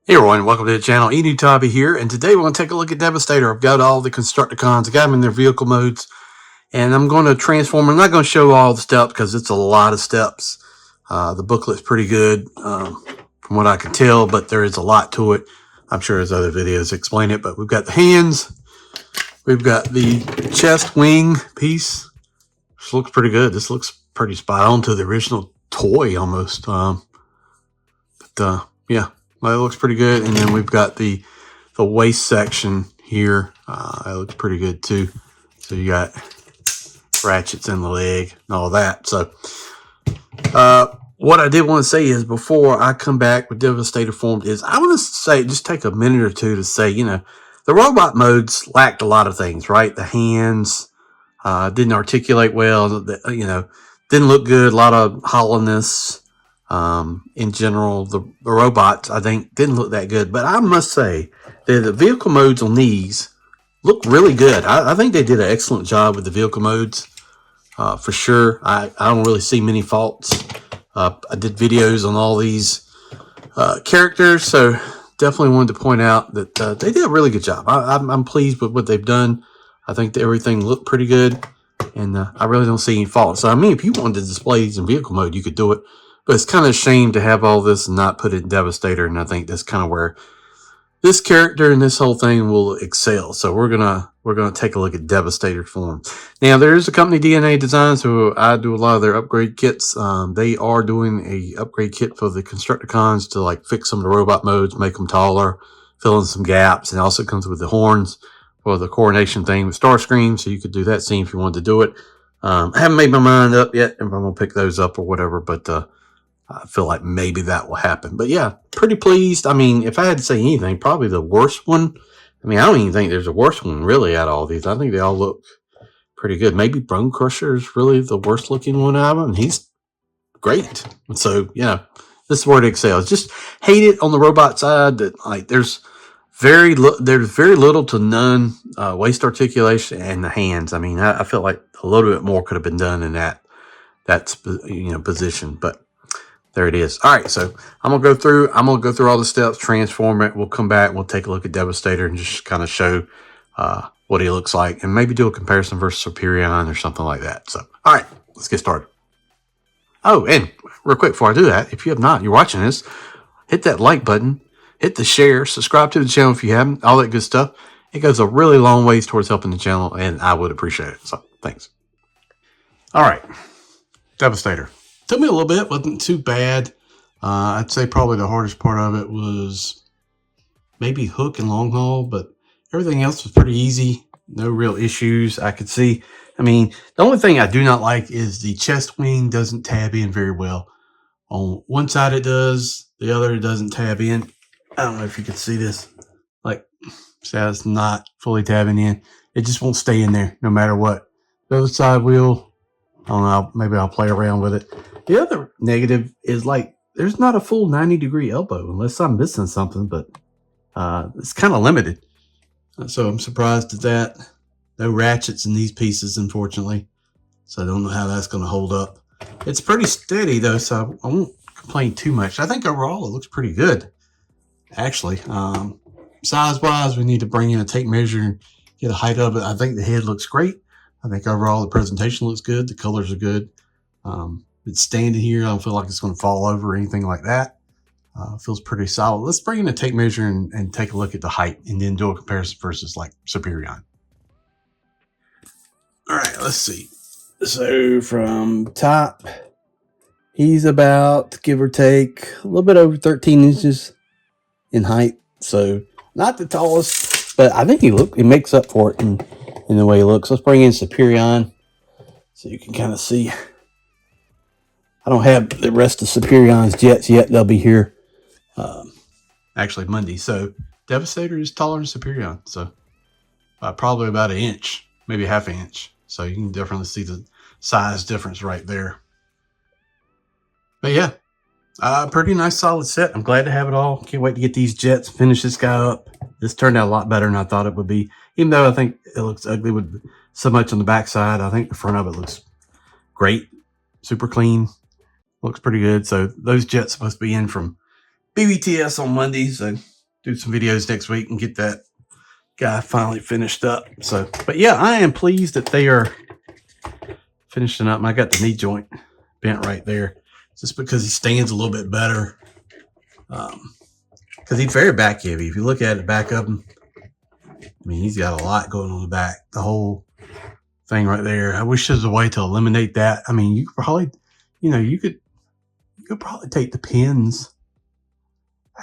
Hey everyone, welcome to the channel. Enewtabie here, and today we're going to take a look at Devastator. I've got all the Constructicons, I got them in their vehicle modes, and I'm going to transform. I'm not going to show all the steps because it's a lot of steps. The booklet's pretty good from what I can tell, but there is a lot to it. I'm sure there's other videos that explain it, but we've got the hands, we've got the chest wing piece. This looks pretty good. This looks pretty spot on to the original toy almost. Yeah. Well, it looks pretty good. And then we've got the waist section here. That looks pretty good too. So you got ratchets in the leg and all that. So what I did want to say is before I come back with Devastator formed is I want to say, just take a minute or two to say, you know, the robot modes lacked a lot of things, right? The hands didn't articulate well, you know, didn't look good, a lot of hollowness. In general, the robots, I think, didn't look that good. But I must say that the vehicle modes on these look really good. I think they did an excellent job with the vehicle modes, for sure. I don't really see many faults. I did videos on all these characters, so definitely wanted to point out that they did a really good job. I'm pleased with what they've done. I think that everything looked pretty good, and I really don't see any faults. So, I mean, if you wanted to display these in vehicle mode, you could do it. But it's kind of a shame to have all this and not put it in Devastator, and I think that's kind of where this character and this whole thing will excel. So we're gonna take a look at Devastator form. Now there is a company, DNA Designs, who I do a lot of their upgrade kits. They are doing a upgrade kit for the Constructicons to like fix some of the robot modes, make them taller, fill in some gaps, and it also comes with the horns for the coronation thing with Starscream. So you could do that scene if you wanted to do it. I haven't made my mind up yet if I'm gonna pick those up or whatever, but I feel like maybe that will happen. But yeah, pretty pleased. I mean, if I had to say anything, probably the worst one. I mean, I don't even think there's a worse one really out of all these. I think they all look pretty good. Maybe Bone Crusher is really the worst looking one out of them. And he's great. And so, yeah, this is where it excels. Just hate it on the robot side that like there's very little to none waist articulation and the hands. I mean, I feel like a little bit more could have been done in that position, but there it is. All right, so I'm gonna go through all the steps, transform it. We'll come back. We'll take a look at Devastator and just kind of show what he looks like, and maybe do a comparison versus Superion or something like that. So, all right, let's get started. Oh, and real quick before I do that, if you have not, you're watching this, hit that like button, hit the share, subscribe to the channel if you haven't, all that good stuff. It goes a really long ways towards helping the channel, and I would appreciate it. So, thanks. All right, Devastator. Took me a little bit, wasn't too bad. I'd say probably the hardest part of it was maybe hook and long haul, but everything else was pretty easy. No real issues I could see. I mean, the only thing I do not like is the chest wing doesn't tab in very well. On one side it does, the other it doesn't tab in. I don't know if you can see this. Like, see how it's not fully tabbing in. It just won't stay in there no matter what. The other side wheel, I don't know, maybe I'll play around with it. The other negative is like there's not a full 90-degree elbow unless I'm missing something, but it's kind of limited. So I'm surprised at that. No ratchets in these pieces, unfortunately. So I don't know how that's going to hold up. It's pretty steady though, so I won't complain too much. I think overall it looks pretty good, actually. Size-wise, we need to bring in a tape measure and get a height of it. I think the head looks great. I think overall the presentation looks good. The colors are good. It's standing here. I don't feel like it's going to fall over or anything like that. Feels pretty solid. Let's bring in a tape measure and take a look at the height and then do a comparison versus like Superion. All right, let's see. So from top, he's about, give or take, a little bit over 13 inches in height. So not the tallest, but I think he makes up for it in the way he looks. Let's bring in Superion so you can kind of see. I don't have the rest of Superion's jets yet. They'll be here actually Monday. So Devastator is taller than Superion. So probably about an inch, maybe half an inch. So you can definitely see the size difference right there. But yeah, pretty nice solid set. I'm glad to have it all. Can't wait to get these jets, finish this guy up. This turned out a lot better than I thought it would be. Even though I think it looks ugly with so much on the backside, I think the front of it looks great. Super clean. Looks pretty good. So those jets supposed to be in from BBTS on Monday. So do some videos next week and get that guy finally finished up. So, but yeah, I am pleased that they are finishing up. I got the knee joint bent right there, just because he stands a little bit better. Because he's very back heavy. If you look at it back of him, I mean, he's got a lot going on the back. The whole thing right there. I wish there's a way to eliminate that. I mean, you could probably, you could probably take the pins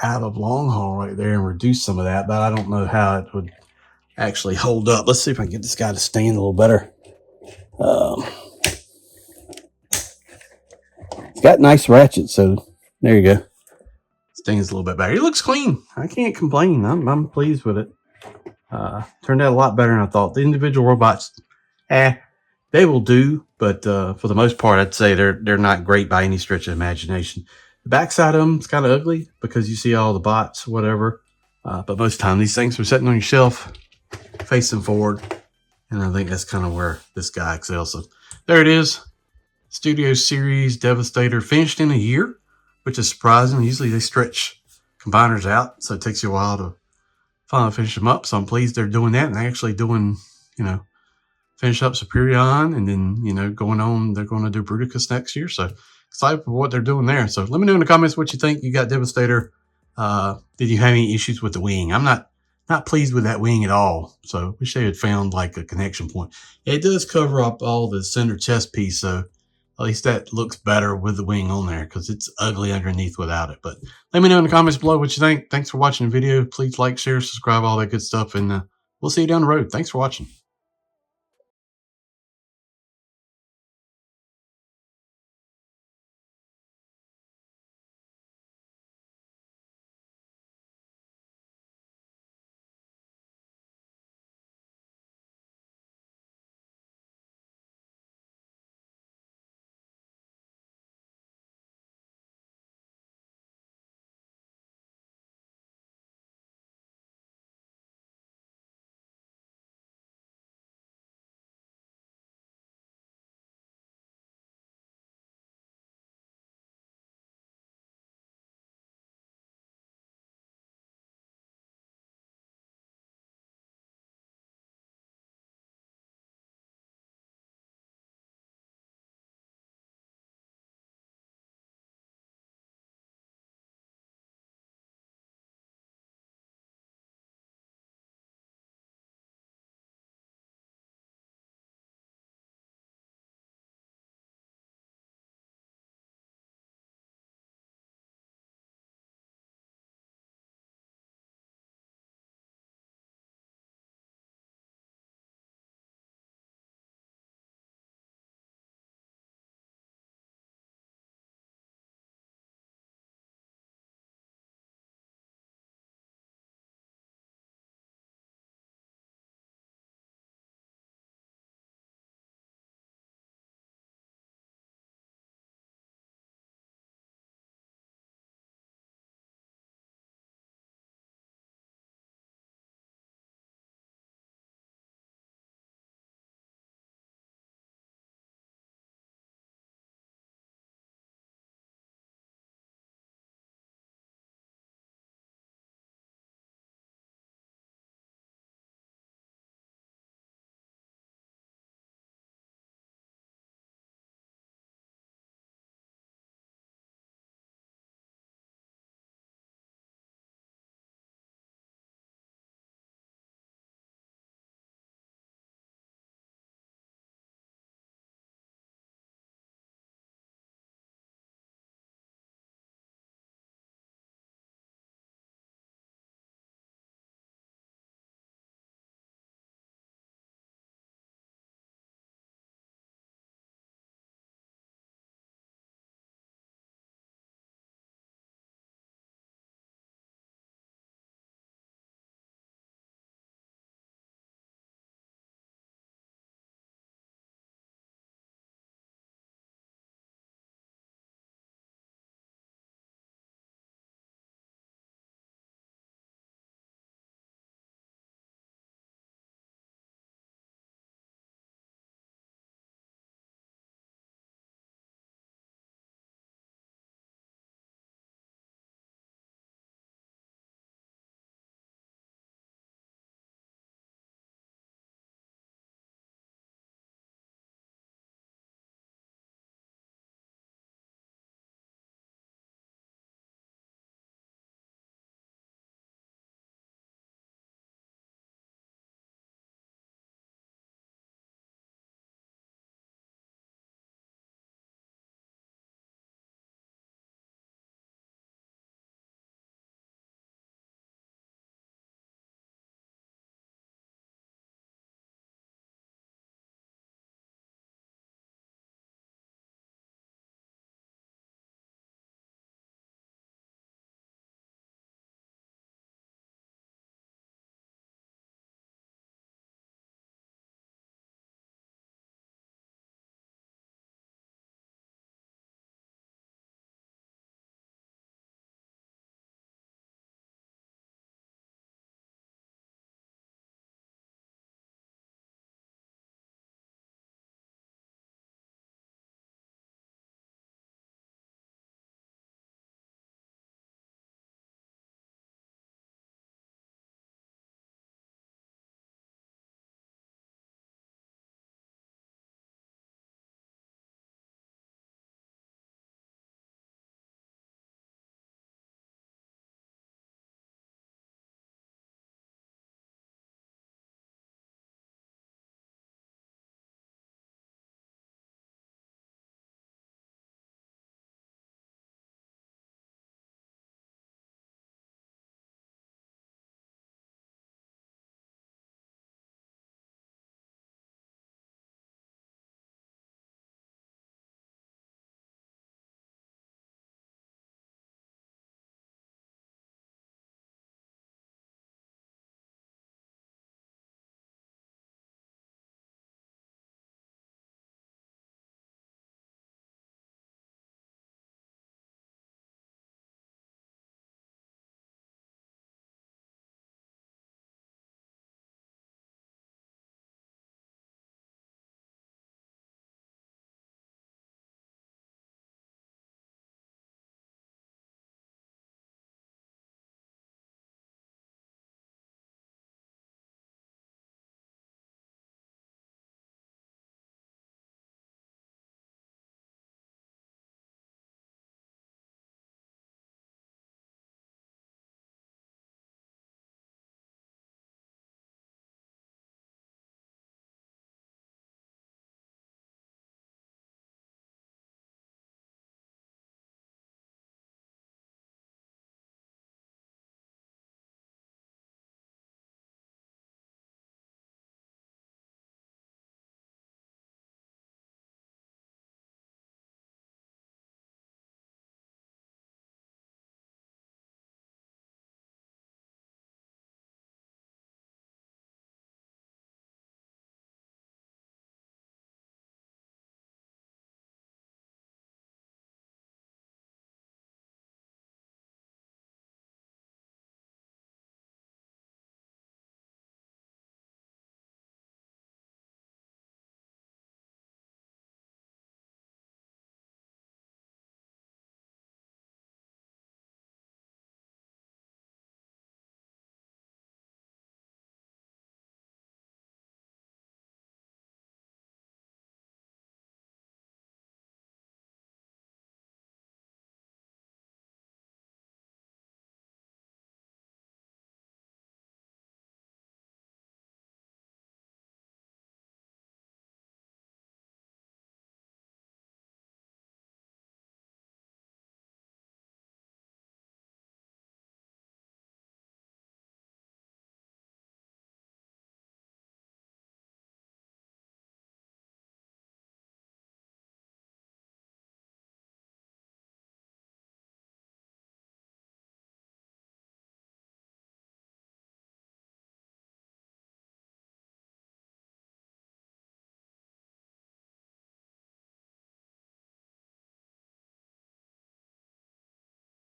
out of long haul right there and reduce some of that, but I don't know how it would actually hold up. Let's see if I can get this guy to stand a little better. It's got nice ratchets, so there you go. Stands a little bit better. He looks clean. I can't complain. I'm pleased with it. Turned out a lot better than I thought. The individual robots, they will do, but for the most part, I'd say they're not great by any stretch of imagination. The backside of them is kind of ugly because you see all the bots, whatever. But most of the time, these things are sitting on your shelf, facing forward, and I think that's kind of where this guy excels. So there it is. Studio Series Devastator, finished in a year, which is surprising. Usually they stretch combiners out, so it takes you a while to finally finish them up. So I'm pleased they're doing that, and they're actually doing, finish up Superion, and then, going on, they're going to do Bruticus next year. So excited for what they're doing there. So let me know in the comments what you think. You got Devastator. Did you have any issues with the wing? I'm not pleased with that wing at all. So wish they had found like a connection point. It does cover up all the center chest piece, so at least that looks better with the wing on there, because it's ugly underneath without it. But let me know in the comments below what you think. Thanks for watching the video. Please like, share, subscribe, all that good stuff, and we'll see you down the road. Thanks for watching.